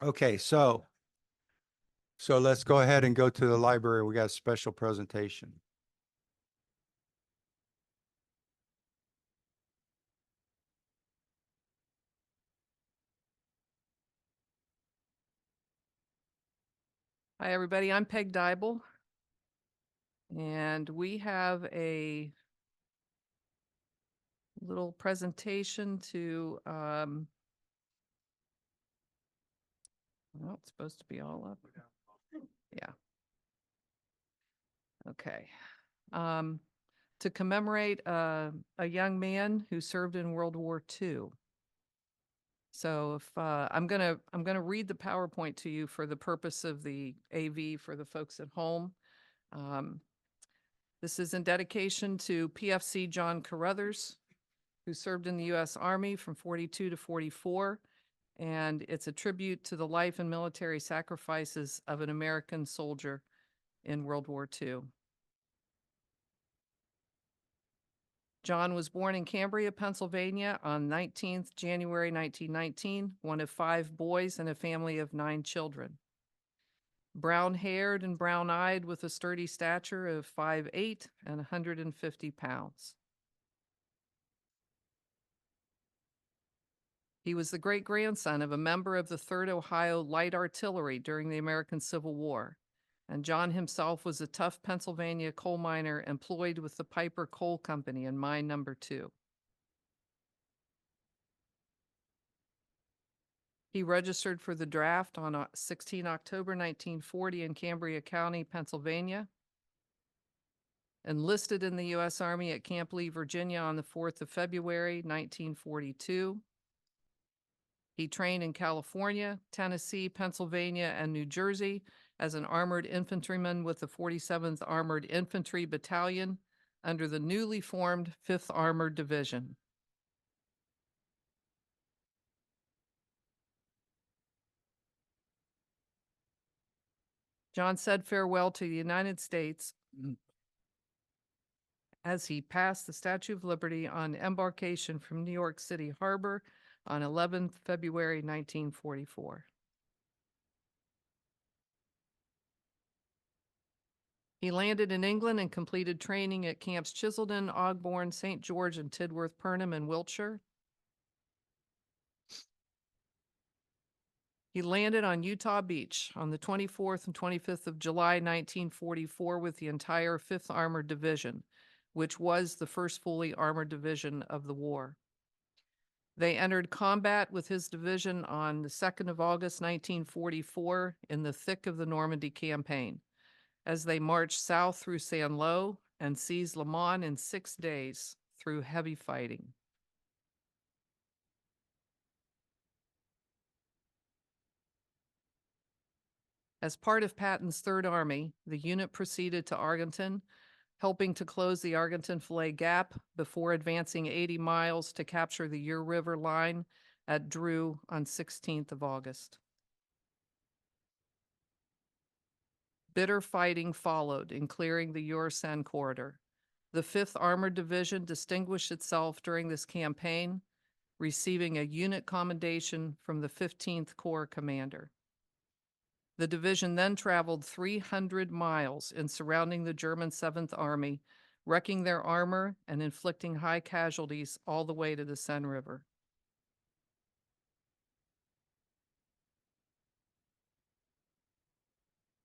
Okay, so let's go ahead and go to the library. We got a special presentation. Hi, everybody. I'm Peg Dybel, and we have a little presentation to, well, it's supposed to be all up. Yeah. Okay. To commemorate a young man who served in World War II. So if I'm gonna read the PowerPoint to you for the purpose of the AV for the folks at home. Um, this is in dedication to PFC John Carruthers, who served in the U.S. Army from 42 to 44, and it's a tribute to the life and military sacrifices of an American soldier in World War II. John was born in Cambria, Pennsylvania on 19th January 1919, one of 5 boys in a family of 9 children. Brown-haired and brown-eyed with a sturdy stature of 5'8" and 150 pounds. He was the great-grandson of a member of the 3rd Ohio Light Artillery during the American Civil War, and John himself was a tough Pennsylvania coal miner employed with the Piper Coal Company in Mine No. 2. He registered for the draft on 16 October 1940 in Cambria County, Pennsylvania, enlisted in the U.S. Army at Camp Lee, Virginia on the 4th of February 1942. He trained in California, Tennessee, Pennsylvania, and New Jersey as an armored infantryman with the 47th Armored Infantry Battalion under the newly formed 5th Armored Division. John said farewell to the United States as he passed the Statue of Liberty on embarkation from New York City Harbor on 11th February 1944. He landed in England and completed training at Camps Chiseldon, Ogborne, St. George, and Tidworth Purnham in Wiltshire. He landed on Utah Beach on the 24th and 25th of July, 1944 with the entire 5th Armored Division, which was the first fully armored division of the war. They entered combat with his division on the 2nd of August, 1944 in the thick of the Normandy campaign, as they marched south through Saint-Lô and seized Le Mans in 6 days through heavy fighting. As part of Patton's Third Army, the unit proceeded to Arlington, helping to close the Arlington-Fillet Gap before advancing 80 miles to capture the Ure River line at Drew on 16th of August. Bitter fighting followed in clearing the Ure-Seine corridor. The 5th Armored Division distinguished itself during this campaign, receiving a unit commendation from the 15th Corps commander. The division then traveled 300 miles in surrounding the German 7th Army, wrecking their armor and inflicting high casualties all the way to the Seine River.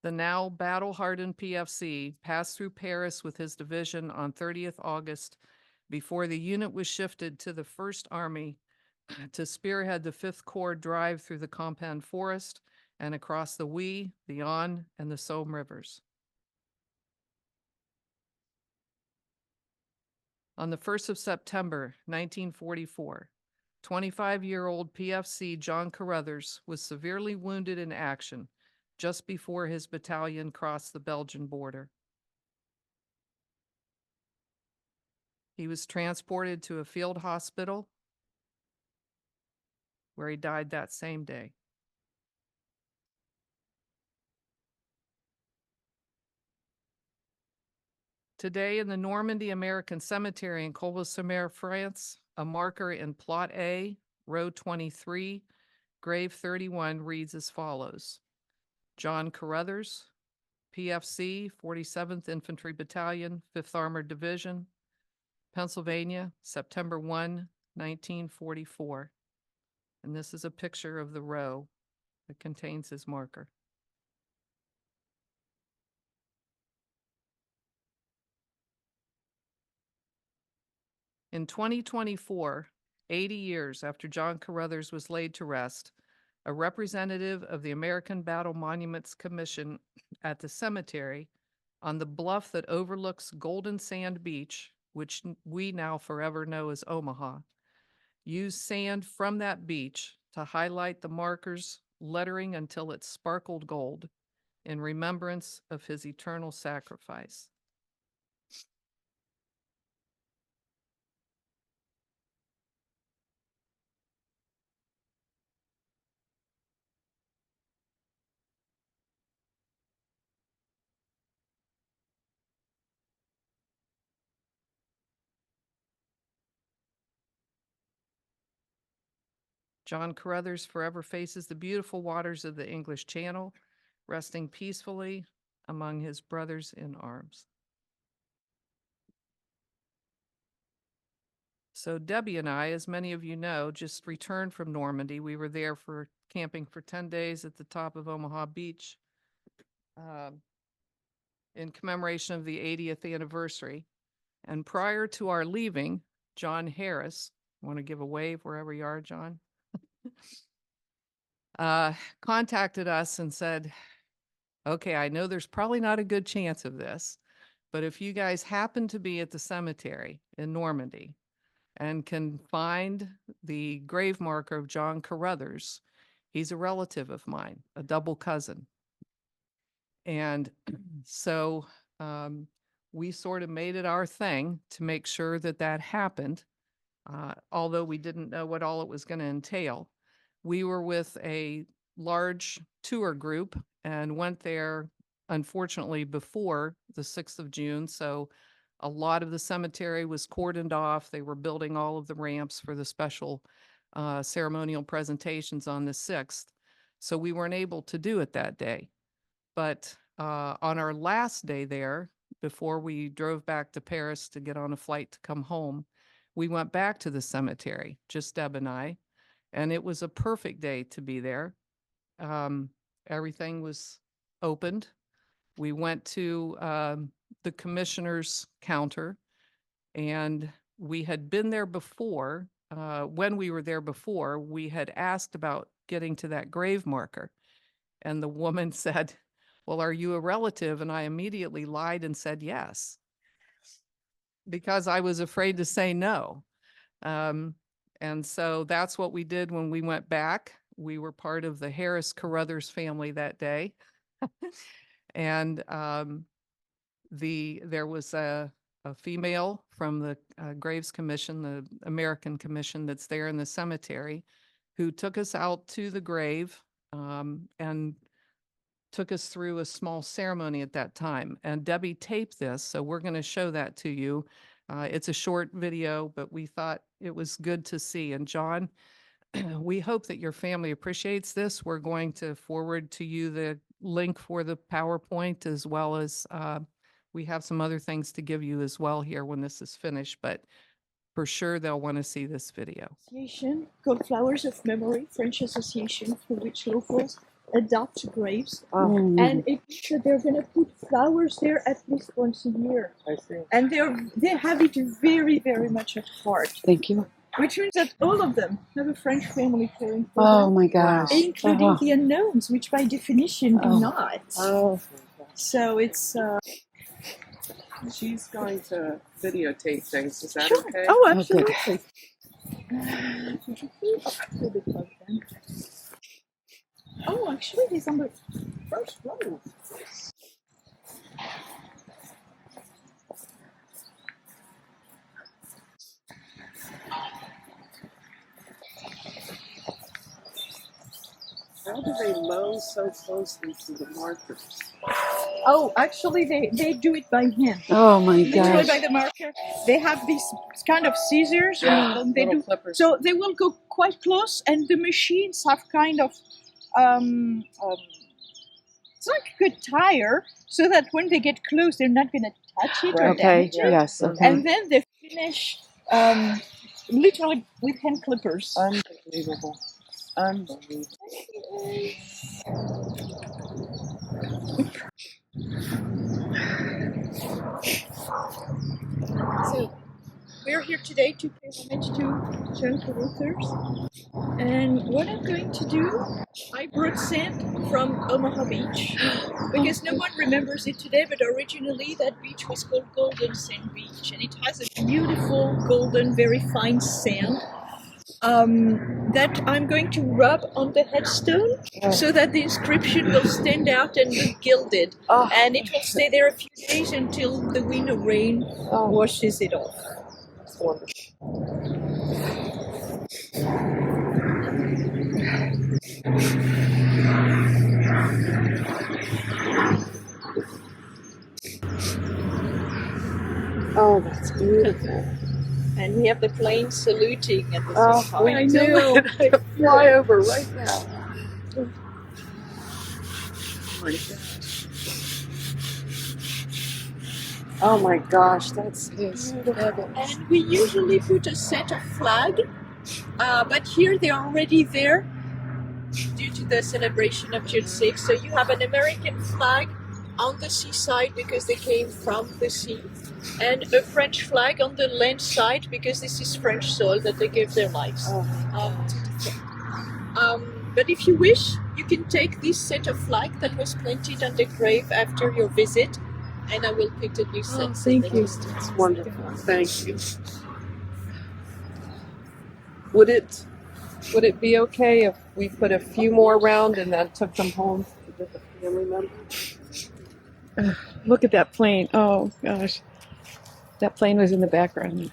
The now battle-hardened PFC passed through Paris with his division on 30th August before the unit was shifted to the 1st Army to spearhead the 5th Corps drive through the Compiègne Forest and across the Oise, the Yonne, and the Somme rivers. On the 1st of September, 1944, 25-year-old PFC John Carruthers was severely wounded in action just before his battalion crossed the Belgian border. He was transported to a field hospital where he died that same day. Today in the Normandy American Cemetery in Colbos-sur-Mer, France, a marker in Plot A, Row 23, grave 31 reads as follows: John Carruthers, PFC, 47th Infantry Battalion, 5th Armored Division, Pennsylvania, September 1, 1944. And this is a picture of the row that contains his marker. In 2024, 80 years after John Carruthers was laid to rest, a representative of the American Battle Monuments Commission at the cemetery on the bluff that overlooks Golden Sand Beach, which we now forever know as Omaha, used sand from that beach to highlight the marker's lettering until it sparkled gold in remembrance of his eternal sacrifice. John Carruthers forever faces the beautiful waters of the English Channel, resting peacefully among his brothers in arms. So Debbie and I, as many of you know, just returned from Normandy. We were there for camping for 10 days at the top of Omaha Beach in commemoration of the 80th anniversary. And prior to our leaving, John Harris, want to give a wave wherever you are, John? Contacted us and said, okay, I know there's probably not a good chance of this, but if you guys happen to be at the cemetery in Normandy and can find the grave marker of John Carruthers, he's a relative of mine, a double cousin. And so we sort of made it our thing to make sure that that happened, although we didn't know what all it was going to entail. We were with a large tour group and went there, unfortunately, before the 6th of June. So a lot of the cemetery was cordoned off. They were building all of the ramps for the special ceremonial presentations on the 6th. So we weren't able to do it that day. But on our last day there, before we drove back to Paris to get on a flight to come home, we went back to the cemetery, just Deb and I. And it was a perfect day to be there. Everything was opened. We went to the commissioner's counter, and we had been there before. When we were there before, we had asked about getting to that grave marker. And the woman said, well, are you a relative? And I immediately lied and said yes, because I was afraid to say no. And so that's what we did when we went back. We were part of the Harris Carruthers family that day. And there was a female from the Graves Commission, the American Commission that's there in the cemetery, who took us out to the grave and took us through a small ceremony at that time. And Debbie taped this, so we're going to show that to you. It's a short video, but we thought it was good to see. And John, we hope that your family appreciates this. We're going to forward to you the link for the PowerPoint, as well as we have some other things to give you as well here when this is finished, but for sure they'll want to see this video. Association called Flowers of Memory, French association through which locals adopt graves. And it means that they're going to put flowers there at least once a year. I see. And they have it very, very much at heart. Thank you. Which means that all of them have a French family caring for Oh them, my gosh. including the unknowns, which by definition do not. Oh. So it's... She's going to videotape things. Is that Sure. okay? Oh, good. absolutely. Could you please? Oh, a little bit close then. Oh, actually, he's on the first row. How does they mow so closely to the markers? Oh, actually, they do it by hand. Oh my Literally gosh. by the marker. They have these kind of scissors. And they Little do. clippers. So they will go quite close, and the machines have kind of it's like a good tire, so that when they get close, they're not going to touch it or Okay. damage it. Yes. Okay. And then they finish literally with hand clippers. Unbelievable. Unbelievable. So we're here today to pay homage to John Carruthers. And what I'm going to do, I brought sand from Omaha Beach because no one remembers it today, but originally that beach was called Golden Sand Beach, and it has a beautiful golden, very fine sand that I'm going to rub on the headstone so that the inscription will stand out and look gilded, and it will stay there a few days until the wind or rain washes it off. That's wonderful. Oh, that's beautiful. And we have the plane saluting at the Oh, same time. we do. I could fly over right now. Oh my gosh. Oh my gosh, that's beautiful. And we usually put a set of flag, but here they are already there due to the celebration of June 6th. So you have an American flag on the seaside because they came from the sea, and a French flag on the land side because this is French soil that they gave their lives to defend. But if you wish, you can take this set of flag that was planted on the grave after your visit, and I will pick the new set. Thank you. It's wonderful. Thank you. Would it be okay if we put a few more around and then took them home to the family members? Look at that plane. Oh gosh. That plane was in the background.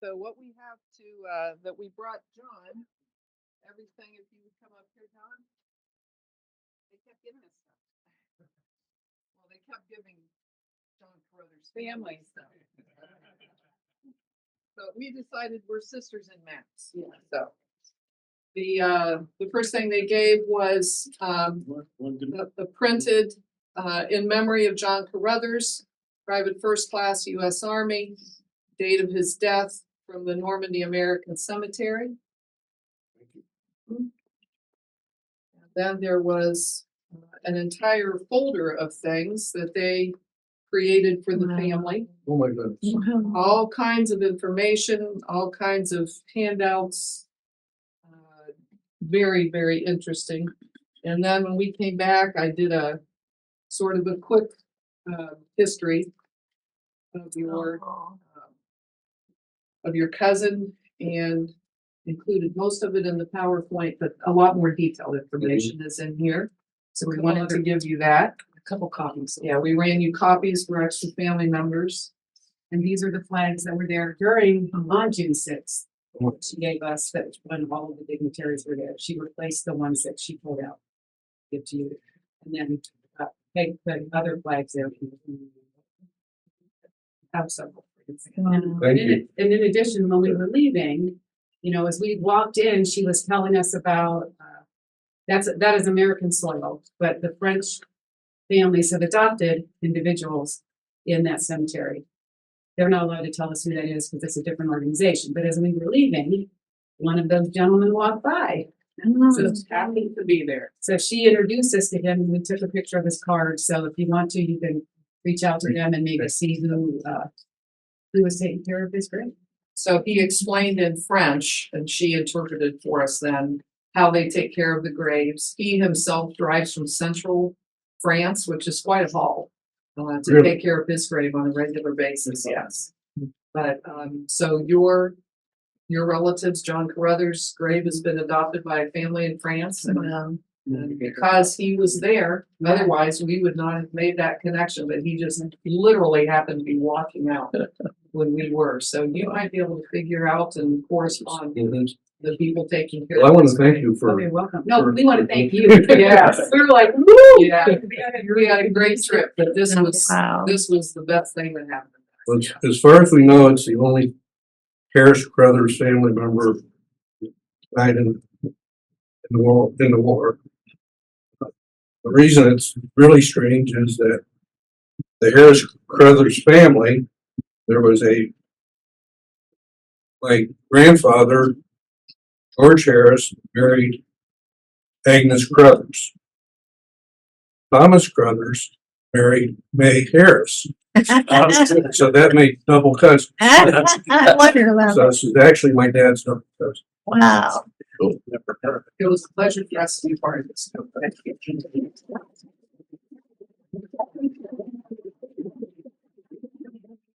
So what we have to that we brought John, everything. If you would come up here, John. They kept giving us stuff. Well, they kept giving John Carruthers family stuff. So we decided we're sisters in maps. Yeah. So the first thing they gave was the printed in memory of John Carruthers, Private First Class U.S. Army, date of his death from the Normandy American Cemetery. Then there was an entire folder of things that they created for the family. Oh my goodness. All kinds of information, all kinds of handouts. Very, very interesting. And then when we came back, I did a sort of a quick history of your cousin, and included most of it in the PowerPoint, but a lot more detailed information is in here. So we wanted to give you that. A couple copies. Yeah, we ran you copies for extra family members. And these are the flags that were there during on June 6th. She gave us that when all of the dignitaries were there. She replaced the ones that she pulled out. Give to you. And then they put other flags there. Have several. And in addition, when we were leaving, you know, as we walked in, she was telling us about that is American soil, but the French families have adopted individuals in that cemetery. They're not allowed to tell us who that is because it's a different organization. But as we were leaving, one of those gentlemen walked by. So it's happy to be there. So she introduced us to him, and we took a picture of his card. So if you want to, you can reach out to them and maybe see who was taking care of his grave. So he explained in French, and she interpreted for us then how they take care of the graves. He himself drives from Central France, which is quite a haul, to Really? take care of his grave on a regular basis, yes. But, so your relatives, John Carruthers' grave has been adopted by a family in France, and because he was there, otherwise we would not have made that connection, but he just literally happened to be walking out when we were. So you might be able to figure out and correspond with the people taking care Well, I of want his to thank grave. you for. Okay, welcome. No, for- we want to thank you. Yes. We were like, woo! Yeah, we had a great trip, but this was the best thing that happened. As far as we know, it's the only Harris Carruthers family member died in the war. The reason it's really strange is that the Harris Carruthers family, there was my grandfather, George Harris, married Agnes Carruthers. Thomas Carruthers married May Harris. So that made double cousins. So this is actually my dad's double cousin. Wow. It was a pleasure for us to be part of this.